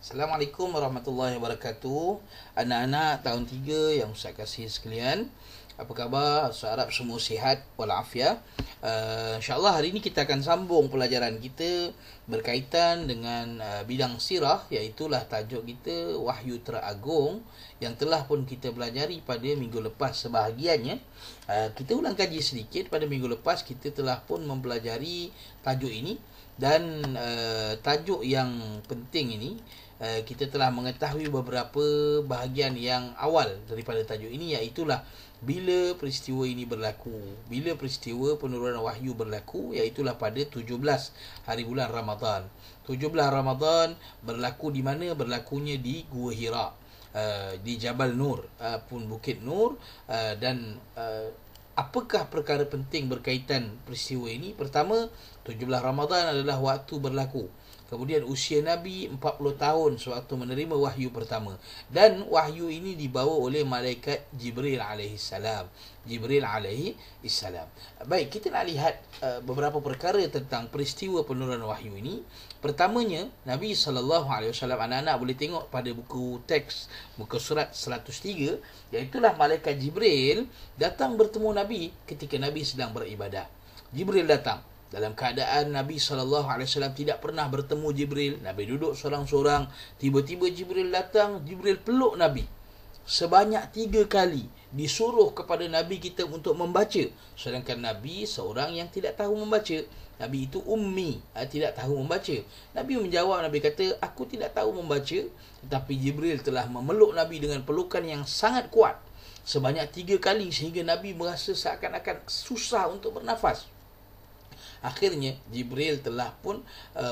Assalamualaikum warahmatullahi wabarakatuh. Anak-anak tahun 3 yang Ustaz kasih sekalian, apa khabar? Saya harap semua sihat walafiat. InsyaAllah hari ini kita akan sambung pelajaran kita berkaitan dengan bidang sirah, iaitulah tajuk kita Wahyu Teragung yang telah pun kita pelajari pada minggu lepas sebahagiannya. Kita ulang kaji sedikit. Pada minggu lepas kita telah pun mempelajari tajuk ini, dan tajuk yang penting ini, kita telah mengetahui beberapa bahagian yang awal daripada tajuk ini, iaitulah bila peristiwa ini berlaku, bila peristiwa penurunan wahyu berlaku, iaitulah pada 17 hari bulan Ramadan. 17 Ramadan berlaku di mana? Berlakunya di Gua Hira, di Jabal Nur, pun Bukit Nur. Dan apakah perkara penting berkaitan peristiwa ini? Pertama, 17 Ramadan adalah waktu berlaku. Kemudian usia Nabi 40 tahun sewaktu menerima wahyu pertama. Dan wahyu ini dibawa oleh malaikat Jibril alaihi salam. Baik, kita nak lihat beberapa perkara tentang peristiwa penurunan wahyu ini. Pertamanya, Nabi SAW, anak-anak boleh tengok pada buku teks, muka surat 103, iaitulah malaikat Jibril datang bertemu Nabi ketika Nabi sedang beribadah. Jibril datang dalam keadaan Nabi SAW tidak pernah bertemu Jibril. Nabi duduk seorang-seorang. Tiba-tiba Jibril datang. Jibril peluk Nabi sebanyak 3 kali. Disuruh kepada Nabi kita untuk membaca, sedangkan Nabi seorang yang tidak tahu membaca. Nabi itu ummi, tidak tahu membaca. Nabi menjawab, Nabi kata, aku tidak tahu membaca. Tetapi Jibril telah memeluk Nabi dengan pelukan yang sangat kuat sebanyak 3 kali, sehingga Nabi merasa seakan-akan susah untuk bernafas. Akhirnya Jibril telah pun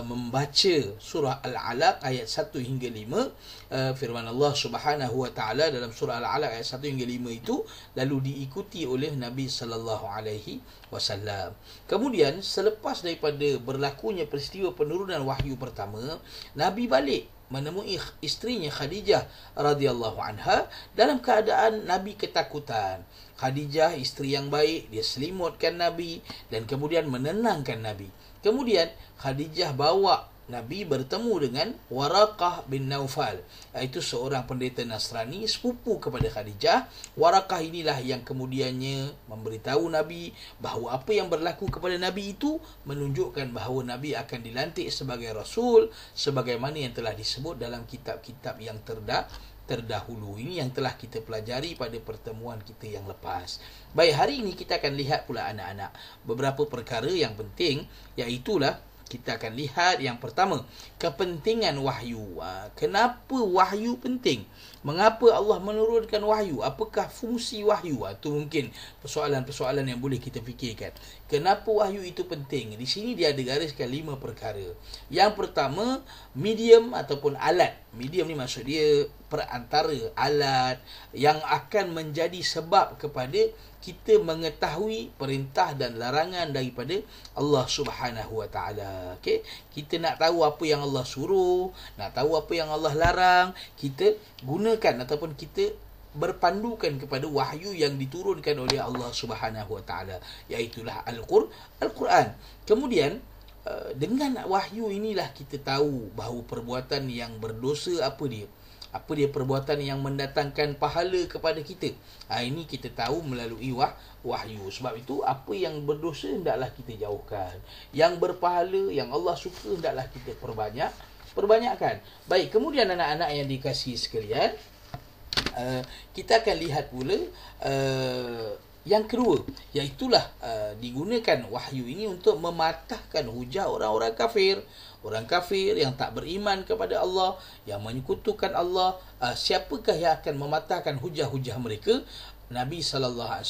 membaca surah Al-Alaq ayat 1 hingga 5. Firman Allah Subhanahu wa taala dalam surah Al-Alaq ayat 1 hingga 5 itu lalu diikuti oleh Nabi sallallahu alaihi wasallam. Kemudian selepas daripada berlakunya peristiwa penurunan wahyu pertama, Nabi balik menemui isterinya Khadijah radhiyallahu anha dalam keadaan Nabi ketakutan. Khadijah isteri yang baik, dia selimutkan Nabi dan kemudian menenangkan Nabi. Kemudian Khadijah bawa Nabi bertemu dengan Waraqah bin Naufal, iaitu seorang pendeta Nasrani sepupu kepada Khadijah. Waraqah inilah yang kemudiannya memberitahu Nabi bahawa apa yang berlaku kepada Nabi itu menunjukkan bahawa Nabi akan dilantik sebagai Rasul, sebagaimana yang telah disebut dalam kitab-kitab yang terdahulu. Ini yang telah kita pelajari pada pertemuan kita yang lepas. Baik, hari ini kita akan lihat pula anak-anak beberapa perkara yang penting, iaitulah kita akan lihat yang pertama, kepentingan wahyu. Kenapa wahyu penting? Mengapa Allah menurunkan wahyu? Apakah fungsi wahyu? Itu mungkin persoalan-persoalan yang boleh kita fikirkan. Kenapa wahyu itu penting? Di sini dia ada gariskan 5 perkara. Yang pertama, medium ataupun alat. Medium ni maksud dia perantara, alat yang akan menjadi sebab kepada kita mengetahui perintah dan larangan daripada Allah Subhanahu wa taala. Okey, kita nak tahu apa yang Allah suruh, nak tahu apa yang Allah larang, kita gunakan ataupun kita berpandukan kepada wahyu yang diturunkan oleh Allah Subhanahu wa taala, iaitulah Al-Quran. Kemudian dengan wahyu inilah kita tahu bahawa perbuatan yang berdosa apa dia perbuatan yang mendatangkan pahala kepada kita. Ini kita tahu melalui wahyu. Sebab itu apa yang berdosa hendaklah kita jauhkan, yang berpahala, yang Allah suka hendaklah kita perbanyakkan. Baik, kemudian anak-anak yang dikasihi sekalian, kita akan lihat pula yang kedua, iaitulah digunakan wahyu ini untuk mematahkan hujah orang-orang kafir. Orang kafir yang tak beriman kepada Allah, yang menyekutukan Allah. Siapakah yang akan mematahkan hujah-hujah mereka? Nabi SAW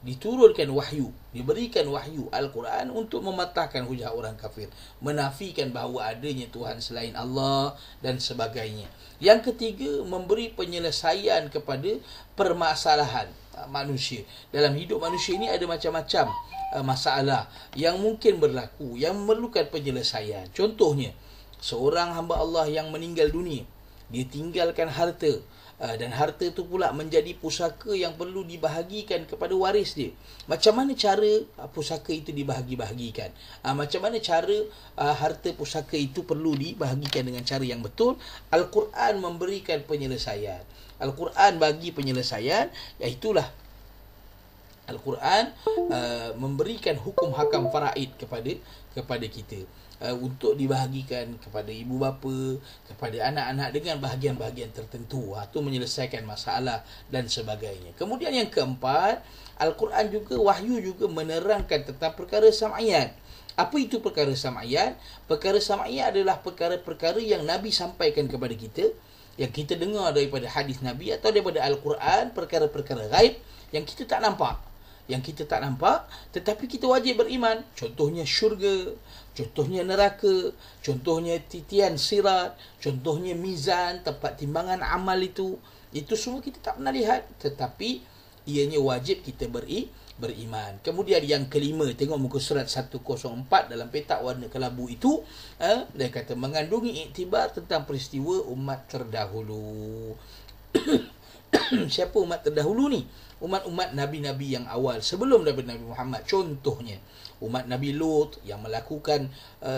diturunkan wahyu, diberikan wahyu Al-Quran untuk mematahkan hujah orang kafir, menafikan bahawa adanya Tuhan selain Allah dan sebagainya. Yang ketiga, memberi penyelesaian kepada permasalahan manusia. Dalam hidup manusia ini ada macam-macam masalah yang mungkin berlaku, yang memerlukan penyelesaian. Contohnya, seorang hamba Allah yang meninggal dunia, dia tinggalkan harta, dan harta tu pula menjadi pusaka yang perlu dibahagikan kepada waris dia. Macam mana cara pusaka itu dibahagi-bahagikan? Macam mana cara harta pusaka itu perlu dibahagikan dengan cara yang betul? Al-Quran memberikan penyelesaian. Al-Quran bagi penyelesaian, iaitulah Al-Quran memberikan hukum hakam faraid kepada kita, untuk dibahagikan kepada ibu bapa, kepada anak-anak dengan bahagian-bahagian tertentu. Itu menyelesaikan masalah dan sebagainya. Kemudian yang keempat, Al-Quran juga, wahyu juga menerangkan tentang perkara sam'iyat. Apa itu perkara sam'iyat? Perkara sam'iyat adalah perkara-perkara yang Nabi sampaikan kepada kita, yang kita dengar daripada hadis Nabi atau daripada Al-Quran, perkara-perkara ghaib yang kita tak nampak. Yang kita tak nampak, tetapi kita wajib beriman. Contohnya syurga, contohnya neraka, contohnya titian sirat, contohnya mizan, tempat timbangan amal itu. Itu semua kita tak pernah lihat, tetapi ianya wajib kita beriman. Kemudian yang kelima, tengok muka surat 104 dalam petak warna kelabu itu, dia kata mengandungi iktibar tentang peristiwa umat terdahulu. Siapa umat terdahulu ni? Umat-umat Nabi-Nabi yang awal sebelum daripada Nabi Muhammad. Contohnya umat Nabi Lut yang melakukan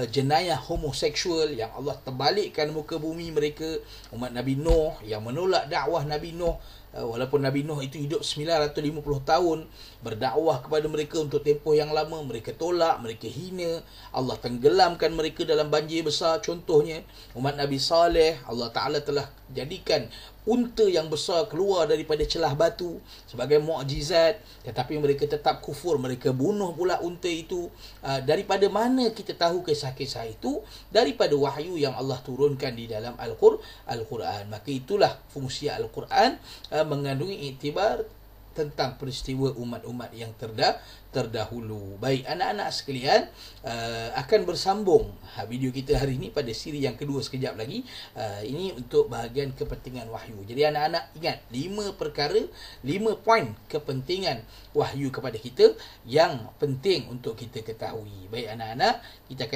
jenayah homoseksual, yang Allah terbalikkan muka bumi mereka. Umat Nabi Nuh yang menolak dakwah Nabi Nuh, walaupun Nabi Nuh itu hidup 950 tahun berdakwah kepada mereka untuk tempoh yang lama, mereka tolak, mereka hina, Allah tenggelamkan mereka dalam banjir besar. Contohnya umat Nabi Saleh, Allah Ta'ala telah jadikan unta yang besar keluar daripada celah batu sebagai mukjizat, tetapi mereka tetap kufur, mereka bunuh pula unta itu. Daripada mana kita tahu kisah-kisah itu? Daripada wahyu yang Allah turunkan di dalam Al-Quran. Maka itulah fungsi Al-Quran, mengandungi iktibar tentang peristiwa umat-umat yang terdahulu. Baik anak-anak sekalian, akan bersambung video kita hari ini pada siri yang kedua sekejap lagi. Ini untuk bahagian kepentingan wahyu. Jadi anak-anak ingat 5 perkara, 5 poin kepentingan wahyu kepada kita yang penting untuk kita ketahui. Baik anak-anak, kita akan